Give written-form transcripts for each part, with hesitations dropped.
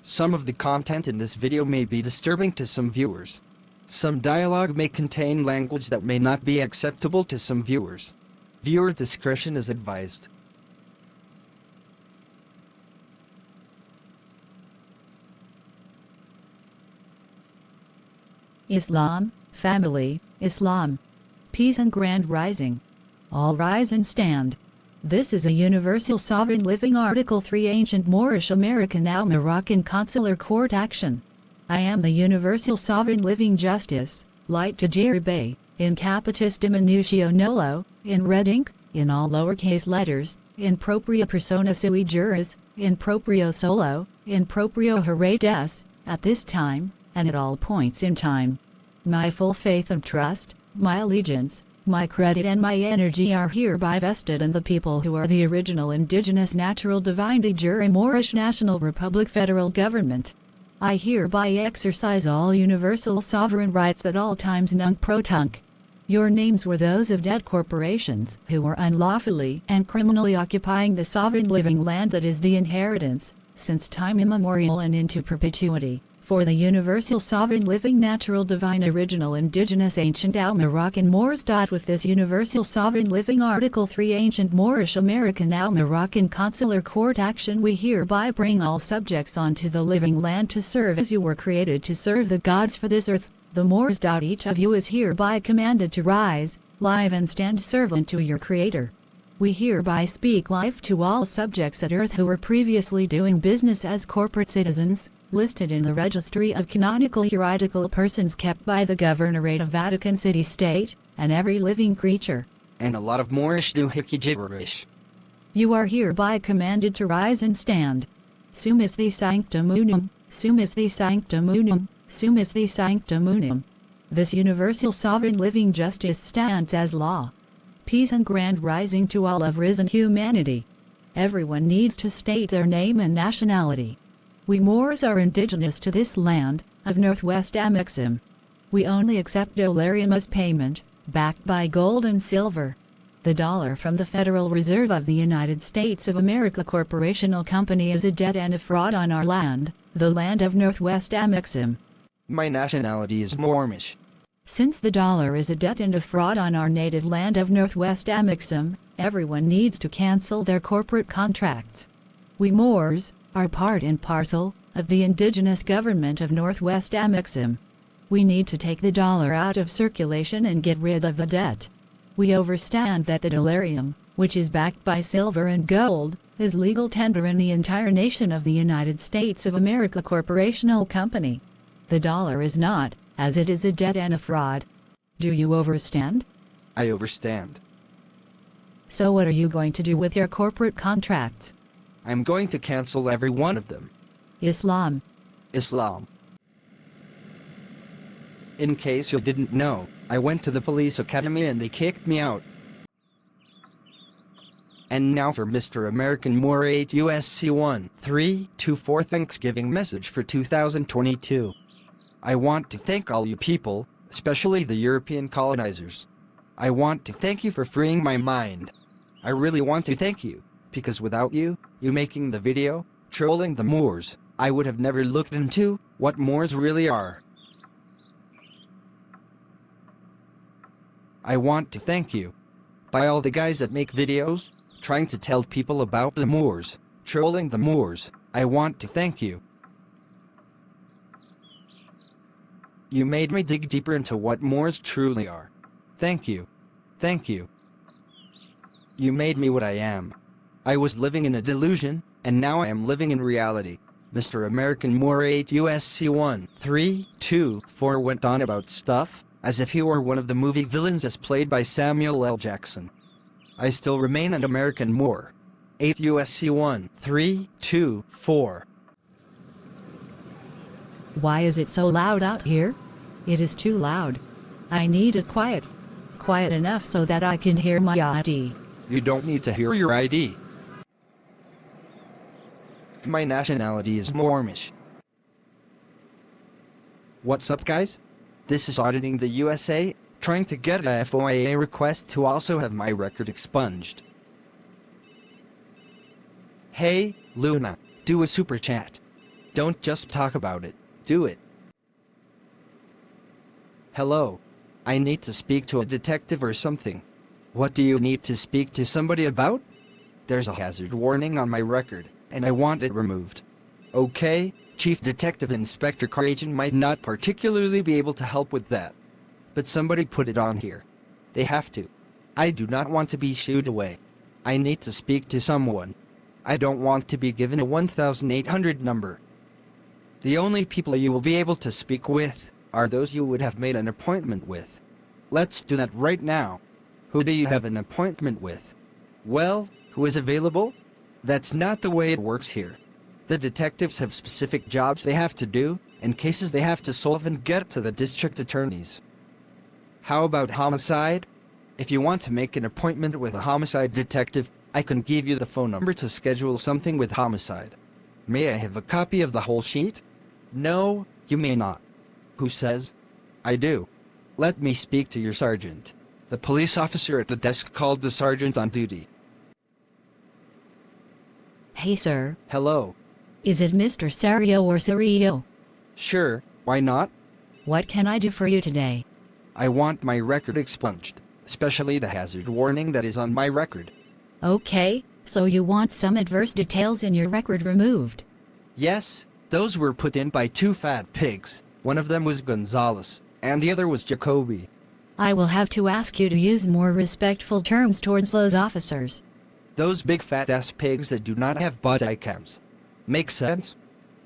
Some of the content in this video may be disturbing to some viewers. Some dialogue may contain language that may not be acceptable to some viewers. Viewer discretion is advised. Islam, family, Islam. Peace and grand rising. All rise and stand. This is a universal sovereign living Article 3 ancient Moorish American Moroccan consular court action. I am the universal sovereign living justice, light Tajiri Bey, in capitis diminutio nolo, in red ink, in all lowercase letters, in propria persona sui juris, in proprio solo, in proprio haredes, at this time, and at all points in time. My full faith and trust, my allegiance, my credit and my energy are hereby vested in the people who are the original indigenous natural divine de jure Moorish National Republic Federal Government. I hereby exercise all universal sovereign rights at all times nunc pro tunc. Your names were those of dead corporations who were unlawfully and criminally occupying the sovereign living land that is the inheritance, since time immemorial and into perpetuity, for the universal sovereign living natural divine original indigenous ancient Moroccan Moors. With this universal sovereign living Article 3 ancient Moorish American Moroccan consular court action, we hereby bring all subjects onto the living land to serve as you were created to serve the gods for this earth, the Moors. Each of you is hereby commanded to rise, live and stand servant to your Creator. We hereby speak life to all subjects at earth who were previously doing business as corporate citizens, listed in the Registry of Canonical Juridical Persons kept by the Governorate of Vatican City State, and every living creature. And a lot of Moorish Doo Hickey gibberish. You are hereby commanded to rise and stand. Sumus de sanctum unum, sumus de sanctum unum, sumus de sanctum unum. This universal sovereign living justice stands as law. Peace and grand rising to all of risen humanity. Everyone needs to state their name and nationality. We Moors are indigenous to this land, of Northwest Amexim. We only accept dollarium as payment, backed by gold and silver. The dollar from the Federal Reserve of the United States of America Corporational Company is a debt and a fraud on our land, the land of Northwest Amexim. My nationality is Moormish. Since the dollar is a debt and a fraud on our native land of Northwest Amexim, everyone needs to cancel their corporate contracts. We Moors are part and parcel of the indigenous government of Northwest Amexim. We need to take the dollar out of circulation and get rid of the debt. We understand that the dollarium, which is backed by silver and gold, is legal tender in the entire nation of the United States of America Corporational Company. The dollar is not, as it is a debt and a fraud. Do you understand? I understand. So what are you going to do with your corporate contracts? I'm going to cancel every one of them. Islam. Islam. In case you didn't know, I went to the police academy and they kicked me out. And now for Mr. American Moor 8 USC 1324 Thanksgiving message for 2022. I want to thank all you people, especially the European colonizers. I want to thank you for freeing my mind. I really want to thank you, because without you making the video, trolling the Moors, I would have never looked into what Moors really are. I want to thank you. By all the guys that make videos, trying to tell people about the Moors, trolling the Moors, I want to thank you. You made me dig deeper into what Moors truly are. Thank you. Thank you. You made me what I am. I was living in a delusion, and now I am living in reality. Mr. American Moor 8 USC 1324 went on about stuff, as if he were one of the movie villains as played by Samuel L. Jackson. I still remain an American Moor. 8 USC 1324. Why is it so loud out here? It is too loud. I need it quiet. Quiet enough so that I can hear my ID. You don't need to hear your ID. My nationality is Moormish. What's up, guys? This is Auditing the USA, trying to get a FOIA request to also have my record expunged. Hey, Luna, do a super chat. Don't just talk about it, do it. Hello. I need to speak to a detective or something. What do you need to speak to somebody about? There's a hazard warning on my record, and I want it removed. Okay, Chief Detective Inspector Cragen might not particularly be able to help with that. But somebody put it on here. They have to. I do not want to be shooed away. I need to speak to someone. I don't want to be given a 1800 number. The only people you will be able to speak with are those you would have made an appointment with. Let's do that right now. Who do you have an appointment with? Well, who is available? That's not the way it works here. The detectives have specific jobs they have to do, and cases they have to solve and get to the district attorneys. How about homicide? If you want to make an appointment with a homicide detective, I can give you the phone number to schedule something with homicide. May I have a copy of the whole sheet? No, you may not. Who says? I do. Let me speak to your sergeant. The police officer at the desk called the sergeant on duty. Hey, sir. Hello. Is it Mr. Cerio or Cerio? Sure, why not? What can I do for you today? I want my record expunged, especially the hazard warning that is on my record. Okay, so you want some adverse details in your record removed? Yes, those were put in by two fat pigs. One of them was Gonzales, and the other was Jacoby. I will have to ask you to use more respectful terms towards those officers. Those big fat-ass pigs that do not have body cams. Make sense?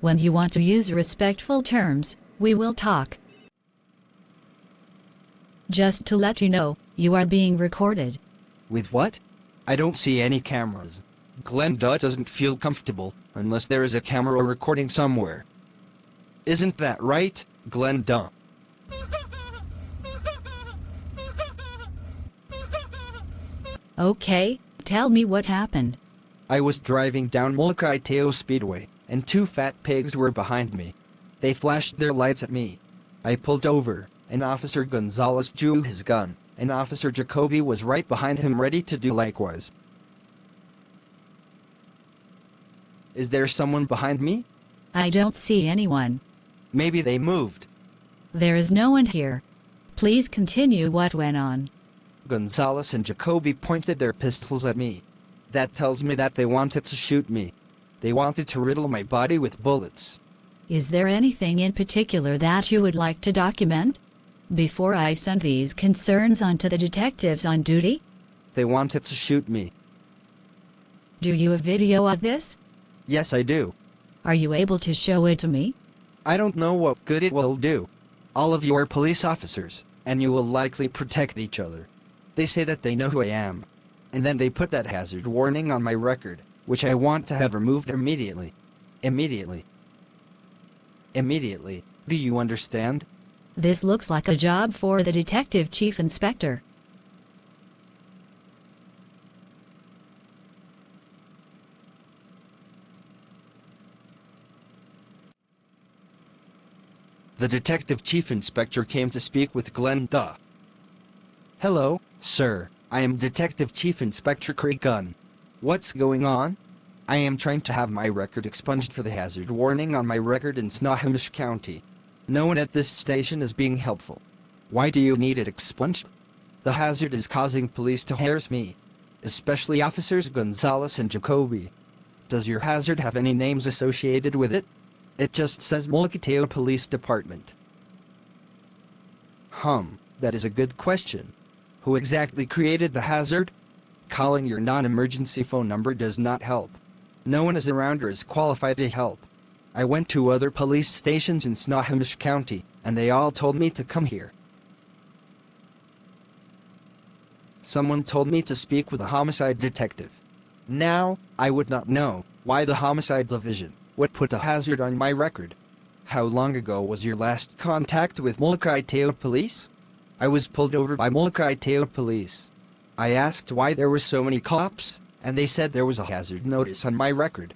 When you want to use respectful terms, we will talk. Just to let you know, you are being recorded. With what? I don't see any cameras. Glenda doesn't feel comfortable unless there is a camera recording somewhere. Isn't that right, Glenda? Okay, tell me what happened. I was driving down Mulkiteo Speedway, and two fat pigs were behind me. They flashed their lights at me. I pulled over, and Officer Gonzales drew his gun, and Officer Jacoby was right behind him ready to do likewise. Is there someone behind me? I don't see anyone. Maybe they moved. There is no one here. Please continue what went on. Gonzales and Jacoby pointed their pistols at me. That tells me that they wanted to shoot me. They wanted to riddle my body with bullets. Is there anything in particular that you would like to document? Before I send these concerns on to the detectives on duty? They wanted to shoot me. Do you have video of this? Yes, I do. Are you able to show it to me? I don't know what good it will do. All of you are police officers, and you will likely protect each other. They say that they know who I am. And then they put that hazard warning on my record, which I want to have removed immediately. Immediately. Immediately. Do you understand? This looks like a job for the detective chief inspector. The detective chief inspector came to speak with Glenda. Hello, sir. I am Detective Chief Inspector Cragen. What's going on? I am trying to have my record expunged for the hazard warning on my record in Snohomish County. No one at this station is being helpful. Why do you need it expunged? The hazard is causing police to harass me, especially Officers Gonzales and Jacoby. Does your hazard have any names associated with it? It just says Mulkiteo Police Department. That is a good question. Who exactly created the hazard? Calling your non-emergency phone number does not help. No one is around or is qualified to help. I went to other police stations in Snohomish County, and they all told me to come here. Someone told me to speak with a homicide detective. Now, I would not know why the homicide division would put a hazard on my record. How long ago was your last contact with Mulkiteo police? I was pulled over by Mulkiteo police. I asked why there were so many cops, and they said there was a hazard notice on my record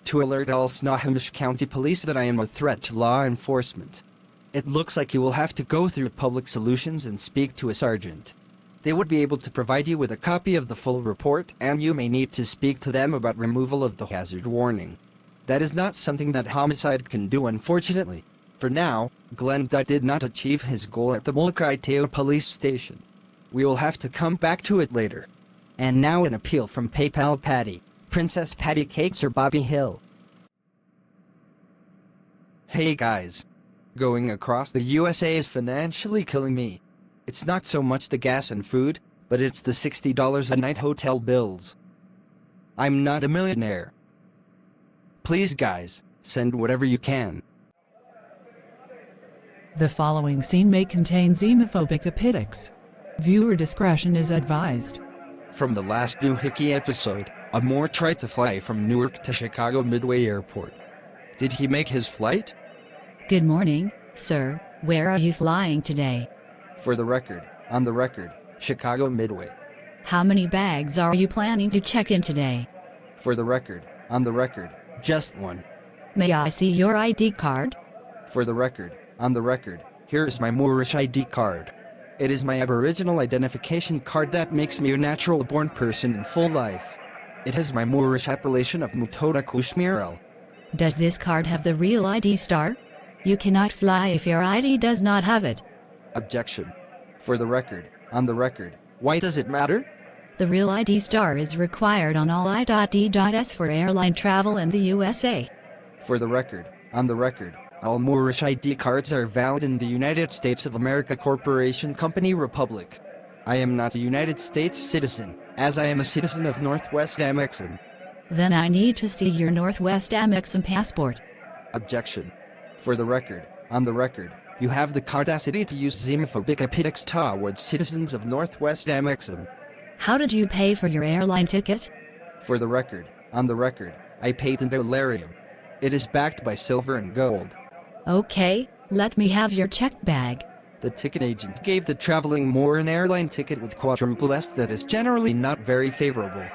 to alert all Snohomish County police that I am a threat to law enforcement. It looks like you will have to go through Public Solutions and speak to a sergeant. They would be able to provide you with a copy of the full report, and you may need to speak to them about removal of the hazard warning. That is not something that homicide can do, unfortunately. For now, Glenn did not achieve his goal at the Mulkiteo police station. We will have to come back to it later. And now an appeal from PayPal Patty, Princess Patty Cakes or Bobby Hill. Hey guys. Going across the USA is financially killing me. It's not so much the gas and food, but it's the $60 a night hotel bills. I'm not a millionaire. Please guys, send whatever you can. The following scene may contain xenophobic epithets. Viewer discretion is advised. From the last Doo Hickey episode, a Moor tried to fly from Newark to Chicago Midway Airport. Did he make his flight? Good morning, sir. Where are you flying today? For the record, on the record, Chicago Midway. How many bags are you planning to check in today? For the record, on the record, just one. May I see your ID card? For the record, on the record, here is my Moorish ID card. It is my Aboriginal identification card that makes me a natural-born person in full life. It has my Moorish appellation of Mutoda Kushmirel. Does this card have the real ID star? You cannot fly if your ID does not have it. Objection. For the record, on the record, why does it matter? The real ID star is required on all I.D.S for airline travel in the USA. For the record, on the record, all Moorish ID cards are valid in the United States of America Corporation Company Republic. I am not a United States citizen, as I am a citizen of Northwest Amexem. Then I need to see your Northwest Amexem passport. Objection. For the record, on the record, you have the audacity to use xenophobic epithets towards citizens of Northwest Amexem. How did you pay for your airline ticket? For the record, on the record, I paid in dollarium. It is backed by silver and gold. Okay, let me have your check bag. The ticket agent gave the traveling Moor an airline ticket with quadruple S that is generally not very favorable.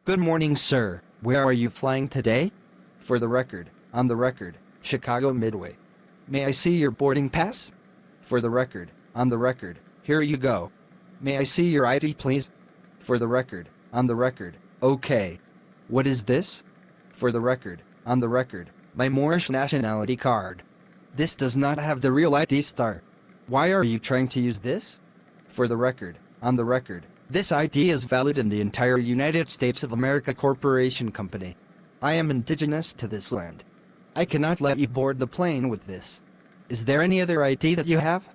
Good morning, sir. Where are you flying today? For the record, on the record, Chicago Midway. May I see your boarding pass? For the record, on the record, here you go. May I see your ID, please? For the record, on the record, okay. What is this? For the record, on the record, my Moorish nationality card. This does not have the real ID star. Why are you trying to use this? For the record, on the record, this ID is valid in the entire United States of America Corporation Company. I am indigenous to this land. I cannot let you board the plane with this. Is there any other ID that you have?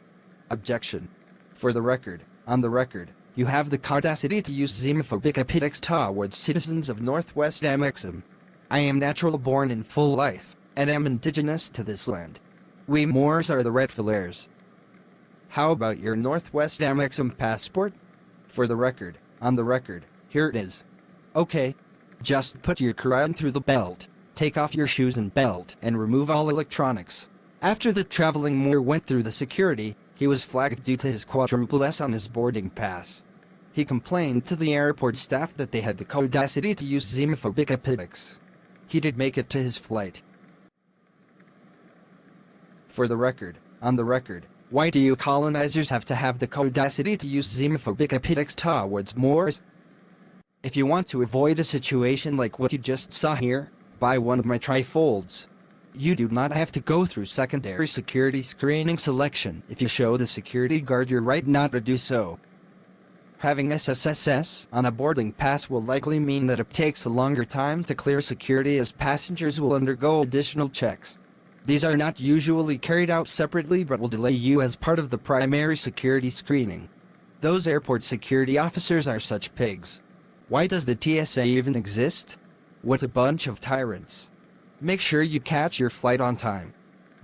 Objection. For the record, on the record, you have the audacity to use xenophobic epithets towards citizens of Northwest Amexem. I am natural-born in full life, and am indigenous to this land. We Moors are the rightful heirs. How about your Northwest Amexem passport? For the record, on the record, here it is. Okay. Just put your crown through the belt, take off your shoes and belt, and remove all electronics. After the traveling Moor went through the security, he was flagged due to his quadruple S on his boarding pass. He complained to the airport staff that they had the audacity to use xenophobic epithets. He did make it to his flight. For the record, on the record, why do you colonizers have to have the audacity to use xenophobic epithets towards Moors? If you want to avoid a situation like what you just saw here, buy one of my trifolds. You do not have to go through secondary security screening selection if you show the security guard your right not to do so. Having SSSS on a boarding pass will likely mean that it takes a longer time to clear security as passengers will undergo additional checks. These are not usually carried out separately but will delay you as part of the primary security screening. Those airport security officers are such pigs. Why does the TSA even exist? What a bunch of tyrants. Make sure you catch your flight on time.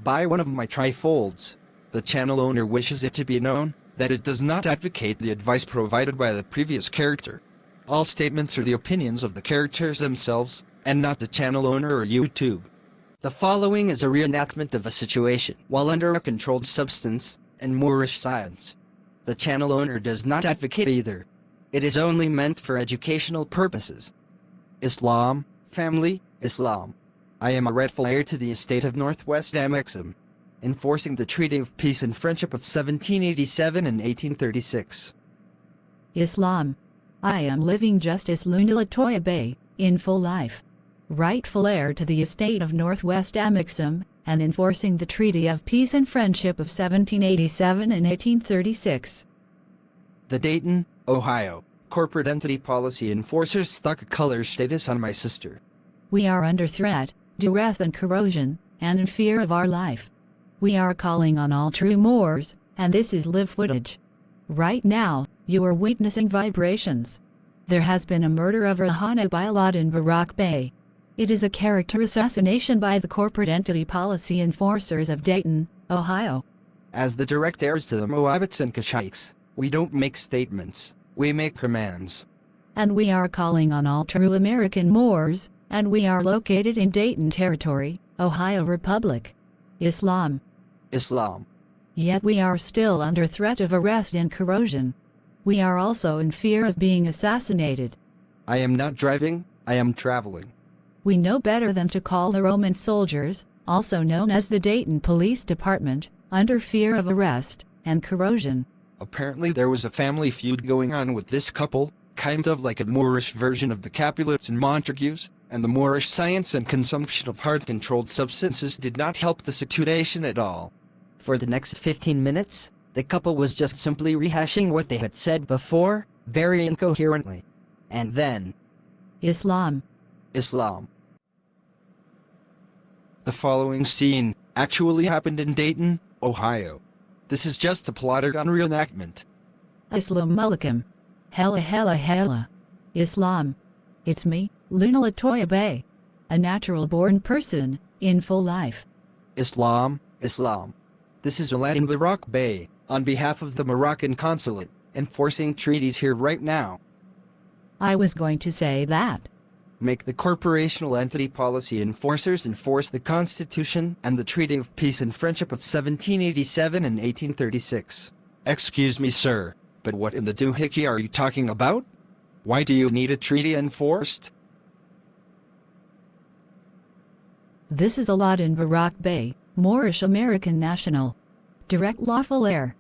Buy one of my trifolds. The channel owner wishes it to be known that it does not advocate the advice provided by the previous character. All statements are the opinions of the characters themselves, and not the channel owner or YouTube. The following is a reenactment of a situation while under a controlled substance and Moorish science. The channel owner does not advocate either. It is only meant for educational purposes. Islam, family, Islam. I am a rightful heir to the estate of Northwest Amexem, enforcing the Treaty of Peace and Friendship of 1787 and 1836. Islam. I am living just as Lunalatoya Bay, in full life. rightful heir to the estate of Northwest Amexem, and enforcing the Treaty of Peace and Friendship of 1787 and 1836. The Dayton, Ohio, corporate entity policy enforcers stuck a color status on my sister. We are under threat, duress and corrosion, and in fear of our life. We are calling on all true Moors, and this is live footage. Right now, you are witnessing vibrations. There has been a murder of Rahana Bilad in Barak Bay. It is a character assassination by the corporate entity policy enforcers of Dayton, Ohio. As the direct heirs to the Moabites and Kashites, we don't make statements, we make commands. And we are calling on all true American Moors, and we are located in Dayton Territory, Ohio Republic. Islam. Islam. Yet we are still under threat of arrest and corrosion. We are also in fear of being assassinated. I am not driving, I am traveling. We know better than to call the Roman soldiers, also known as the Dayton Police Department, under fear of arrest and corrosion. Apparently there was a family feud going on with this couple, kind of like a Moorish version of the Capulets and Montagues, and the Moorish science and consumption of hard-controlled substances did not help the situation at all. For the next 15 minutes, the couple was just simply rehashing what they had said before, very incoherently. And then... Islam. Islam. The following scene actually happened in Dayton, Ohio. This is just a plotted on reenactment. Islam alaikum. Hella hella hella. Islam. It's me, Lunalatoya Bey. A natural-born person, in full life. Islam, Islam. This is Aladdin Barak Bey, on behalf of the Moroccan consulate, enforcing treaties here right now. I was going to say that. Make the corporational entity policy enforcers enforce the Constitution and the Treaty of Peace and Friendship of 1787 and 1836. Excuse me, sir, but what in the Doo Hickey are you talking about? Why do you need a treaty enforced? This is Aladdin Barak Bey, Moorish American national. Direct lawful heir.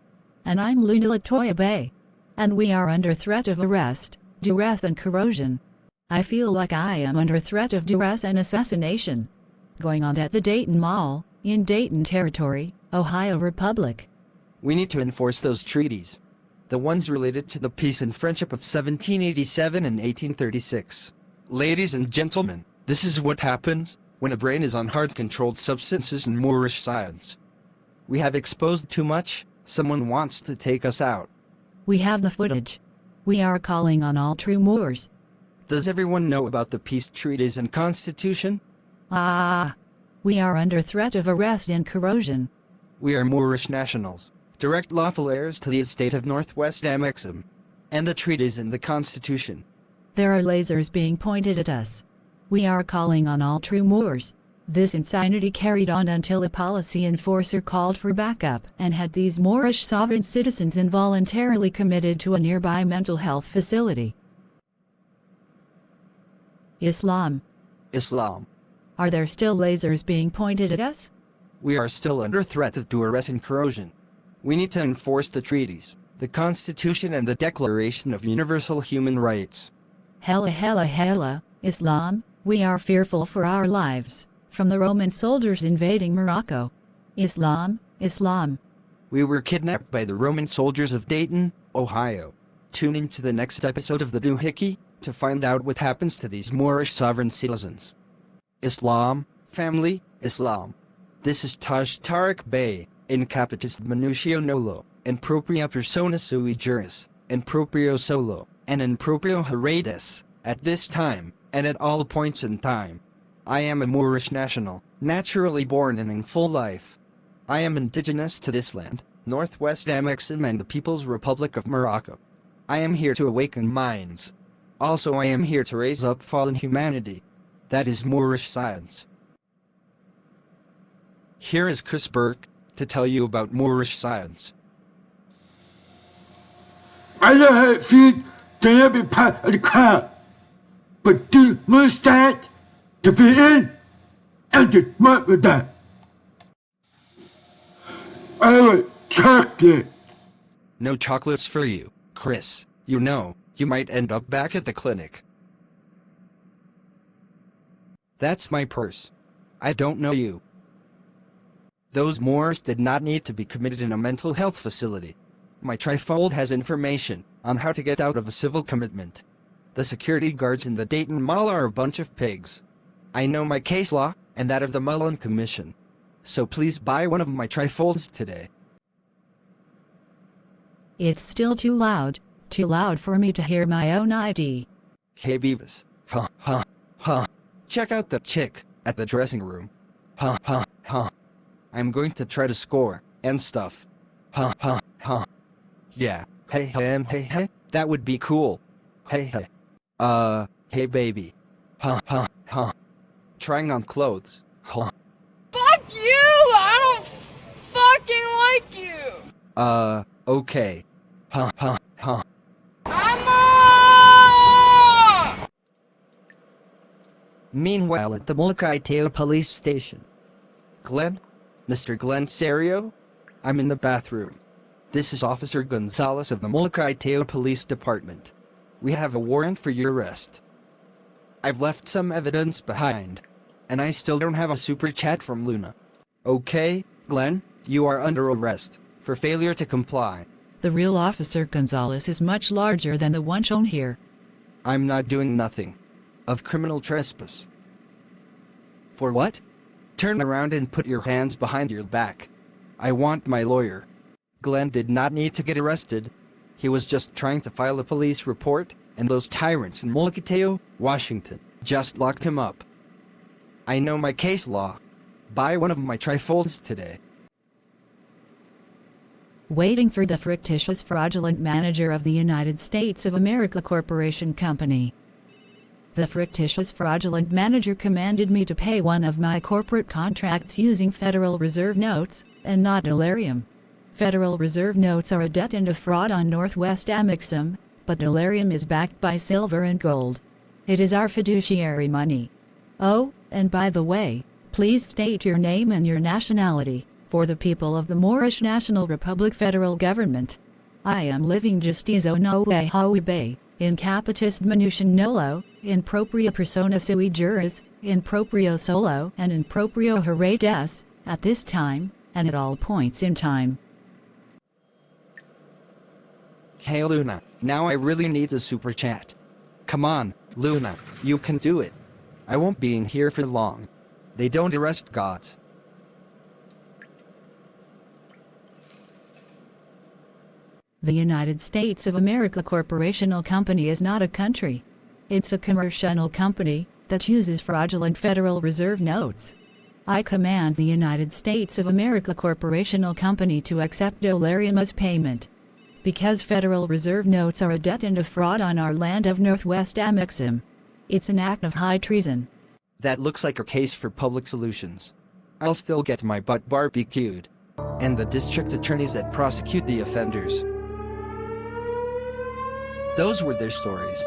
And I'm Lunalatoya Bey. And we are under threat of arrest, duress and corrosion. I feel like I am under threat of duress and assassination. Going on at the Dayton Mall, in Dayton Territory, Ohio Republic. We need to enforce those treaties. The ones related to the Peace and Friendship of 1787 and 1836. Ladies and gentlemen, this is what happens when a brain is on hard-controlled substances and Moorish science. We have exposed too much, someone wants to take us out. We have the footage. We are calling on all true Moors. Does everyone know about the peace treaties and constitution? We are under threat of arrest and corrosion. We are Moorish nationals, direct lawful heirs to the estate of Northwest Amexem, and the treaties and the constitution. There are lasers being pointed at us. We are calling on all true Moors. This insanity carried on until a policy enforcer called for backup and had these Moorish sovereign citizens involuntarily committed to a nearby mental health facility. Islam. Islam. Are there still lasers being pointed at us? We are still under threat of duress and corrosion. We need to enforce the treaties, the Constitution and the Declaration of Universal Human Rights. Hella hella hella, Islam, we are fearful for our lives, from the Roman soldiers invading Morocco. Islam, Islam. We were kidnapped by the Roman soldiers of Dayton, Ohio. Tune in to the next episode of the Doo Hickey to find out what happens to these Moorish sovereign citizens. Islam, family, Islam. This is Taj Tarik Bey, in capitis minutio nolo, in propria persona sui juris, in proprio solo, and in proprio haredes, at this time, and at all points in time. I am a Moorish national, naturally born and in full life. I am indigenous to this land, Northwest Amexem and the People's Republic of Morocco. I am here to awaken minds. Also I am here to raise up fallen humanity. That is Moorish science. Here is Chris Burke, to tell you about Moorish science. I know how it feels to not be part of the crowd, but do understand to fit in and to smart with that. I want chocolate. No chocolates for you, Chris. You know, you might end up back at the clinic. That's my purse. I don't know you. Those Moors did not need to be committed in a mental health facility. My trifold has information on how to get out of a civil commitment. The security guards in the Dayton Mall are a bunch of pigs. I know my case law and that of the Mullen Commission. So please buy one of my trifolds today. It's still too loud for me to hear my own ID. Hey Beavis. Check out the chick at the dressing room. I'm going to try to score and stuff. Yeah. Hey, that would be cool. Hey, baby. Trying on clothes. Fuck you! I don't fucking like you! Okay. Mama! Meanwhile at the Mulkiteo police station. Glenn? Mr. Glenn Cerio? I'm in the bathroom. This is Officer Gonzales of the Mulkiteo Police Department. We have a warrant for your arrest. I've left some evidence behind, and I still don't have a super chat from Luna. Okay, Glenn, you are under arrest for failure to comply. The real Officer Gonzales is much larger than the one shown here. I'm not doing nothing of criminal trespass. For what? Turn around and put your hands behind your back. I want my lawyer. Glenn did not need to get arrested. He was just trying to file a police report, and those tyrants in Mulkiteo, Washington, just locked him up. I know my case law. Buy one of my trifolds today. Waiting for the fictitious fraudulent manager of the United States of America Corporation Company. The fictitious fraudulent manager commanded me to pay one of my corporate contracts using Federal Reserve notes, and not dollarium. Federal Reserve notes are a debt and a fraud on Northwest Amexem, but dollarium is backed by silver and gold. It is our fiduciary money. Oh, and by the way, please state your name and your nationality, for the people of the Moorish National Republic Federal Government. I am living justizo no Tajiri Bey, in capitis minutium nolo, in propria persona sui juris, in proprio solo and in proprio heredes, at this time, and at all points in time. Hey Luna, now I really need a super chat. Come on, Luna, you can do it. I won't be in here for long. They don't arrest gods. The United States of America Corporational Company is not a country. It's a commercial company that uses fraudulent Federal Reserve notes. I command the United States of America Corporational Company to accept dollarium as payment. Because Federal Reserve notes are a debt and a fraud on our land of Northwest Amexem. It's an act of high treason. That looks like a case for public solutions. I'll still get my butt barbecued. And the district attorneys that prosecute the offenders. Those were their stories.